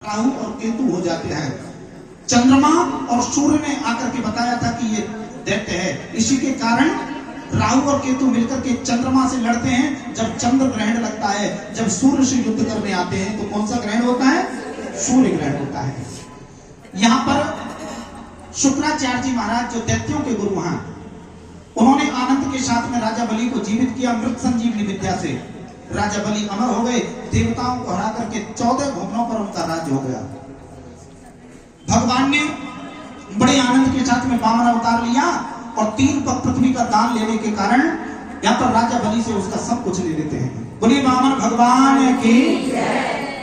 राहु और केतु हो जाते हैं। चंद्रमा और सूर्य ने आकर के बताया था कि ये दैत्य है। इसी के कारण राहु और केतु मिलकर के चंद्रमा से लड़ते हैं। जब चंद्र ग्रहण लगता है, जब सूर्य से युद्ध करने आते हैं, तो कौन सा ग्रहण होता है? सूर्य ग्रहण होता है। यहाँ पर शुक्राचार्य जी महाराज जो दैत्यों के गुरु हैं, उन्होंने आनंद के साथ में राजा बलि को जीवित किया मृत संजीवनी विद्या से। राजा बलि अमर हो गए, देवताओं को हरा करके 14 भुवनों पर उनका राज्य हो गया। भगवान ने बड़े आनंद के साथ में वामन अवतार लिया और 3 पग पृथ्वी का दान लेने के कारण यहाँ पर राजा बलि से उसका सब कुछ ले लेते हैं। बोलिए वामन भगवान की।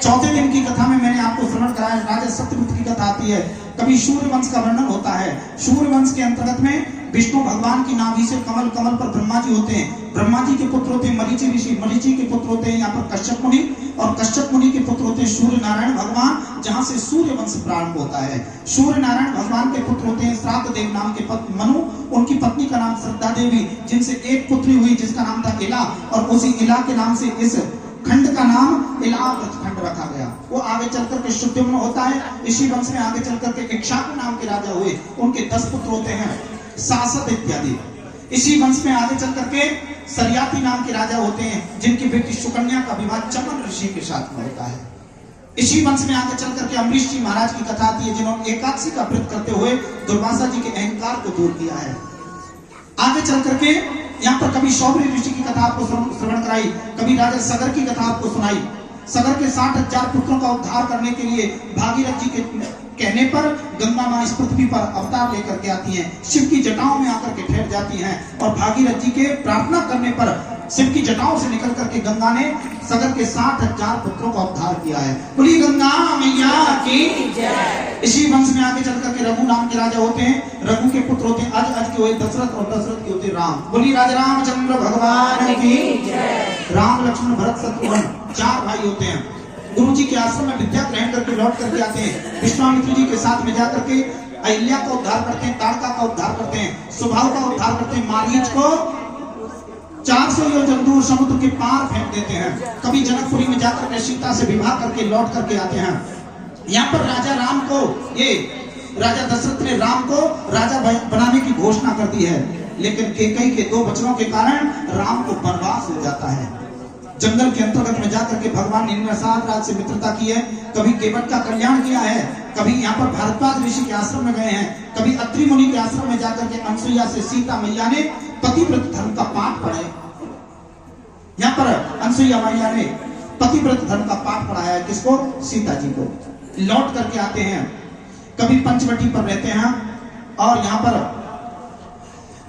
चौथे दिन की कथा में मैंने आपको श्रवण कराया, राजा सत्यवती की कथा आती है। कभी सूर्य वंश का वर्णन होता है। सूर्य वंश के अंतर्गत में विष्णु भगवान की नाभि से कमल, कमल पर ब्रह्मा जी होते हैं। ब्रह्मा जी के पुत्र होते हैं मरीचि ऋषि, मरीचि के पुत्र होते हैं यहाँ पर कश्यप मुनि, और कश्यप मुनि के पुत्र होते हैं सूर्य नारायण भगवान, जहाँ से सूर्य वंश प्रारंभ होता है। सूर्य नारायण भगवान के पुत्र होते हैं श्राद्ध देव नाम के पत्नी मनु, उनकी पत्नी का नाम श्रद्धा देवी, जिनसे एक पुत्री हुई जिसका नाम था इला, और उसी इला के नाम से इस खंड का नाम इलाव्रत खंड रखा गया। वो आगे चलकर के शुद्धमन होता है। इसी वंश में आगे चलकर के इक्ष्वाकु नाम के राजा हुए, उनके 10 पुत्र होते हैं, सासत इत्यादि। इसी वंश में आगे चलकर के सरियाती नाम के राजा होते हैं, जिनकी बेटी सुकन्या का विवाह चमन ऋषि के साथ में होता है। इसी वंश में आगे चलकर के अमरीश जी महाराज की कथा आती है, जिन्होंने एकादशी का व्रत करते हुए दुर्वासा जी के अहंकार को दूर किया है। आगे चल करके यहाँ पर कभी सौभरी ऋषि की कथा आपको श्रवण कराई, कभी राजा सगर की कथा आपको सुनाई। सगर के 60,000 पुत्रों का उद्धार करने के लिए भागीरथ जी के कहने पर गंगा मां इस पृथ्वी पर अवतार लेकर के आती हैं, शिव की जटाओं में आकर के ठहर जाती हैं, और भागीरथ जी के प्रार्थना करने पर शिव की जटाओं से निकल करके गंगा ने सगर के 60,000 पुत्रों का उद्धार किया है। बोलिए गंगा मैया की जय। इसी वंश में आगे चल करके रघु नाम के राजा होते हैं। रघु के पुत्र होते हैं अज के हुए दशरथ, और दशरथ के होते राम। बोलिए राजा रामचंद्र भगवान की जय। राम लक्ष्मण भरत शत्रुघ्न 4 भाई होते हैं। गुरु जी के आश्रम में विद्या ग्रहण करके लौट करके आते हैं। विश्वामित्र जी के साथ में जाकर के अहिल्या का उद्धार करते हैं, ताड़का का उद्धार करते हैं, स्वभाव का उद्धार करते हैं, मारीच को 400 योजन दूर समुद्र के पार फेंक देते हैं। कभी जनकपुरी में जाकर के सीता से विवाह करके लौट करके आते हैं। यहाँ पर राजा राम को, ये राजा दशरथ ने राम को राजा बनाने की घोषणा कर दी है, लेकिन कैकेयी के 2 बच्चों के कारण राम को वनवास हो जाता है। जंगल के अंतर्गत में जाकर के भगवान ने निषाद राज से मित्रता की है, कभी केवट का कल्याण किया है, कभी यहाँ पर भारद्वाज ऋषि के आश्रम में गए हैं, कभी अत्रि मुनि के आश्रम में जाकर के अनसुईया से सीता मैया ने पतिव्रत धर्म का पाठ पढ़ा है। यहाँ पर अनसुईया मैया ने पतिव्रत धर्म का पाठ पढ़ाया है, किसको? सीता जी को। लौट करके आते हैं, कभी पंचवटी पर रहते हैं, और यहाँ पर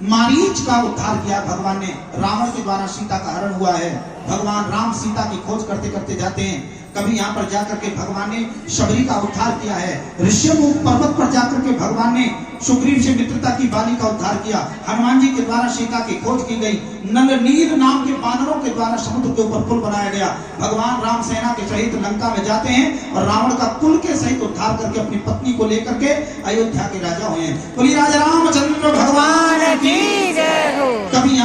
मारीच का उद्धार किया भगवान ने। रावण के द्वारा सीता का हरण हुआ है। भगवान राम सीता की खोज करते करते जाते हैं। कभी यहाँ पर जाकर के भगवान ने शबरी का उद्धार किया है। ऋष्यमुख पर्वत पर जाकर के भगवान ने सुग्रीव से मित्रता की, बाली का उद्धार किया। हनुमान जी के द्वारा सीता की खोज की गई। नलनील नाम के वानरों के द्वारा समुद्र के ऊपर पुल बनाया गया। भगवान राम सेना के सहित लंका में जाते हैं और रावण का कुल के सहित उद्धार करके अपनी पत्नी को लेकर के अयोध्या के राजा हुए हैं। बोलिए राजा रामचंद्र भगवान की जय हो। कभी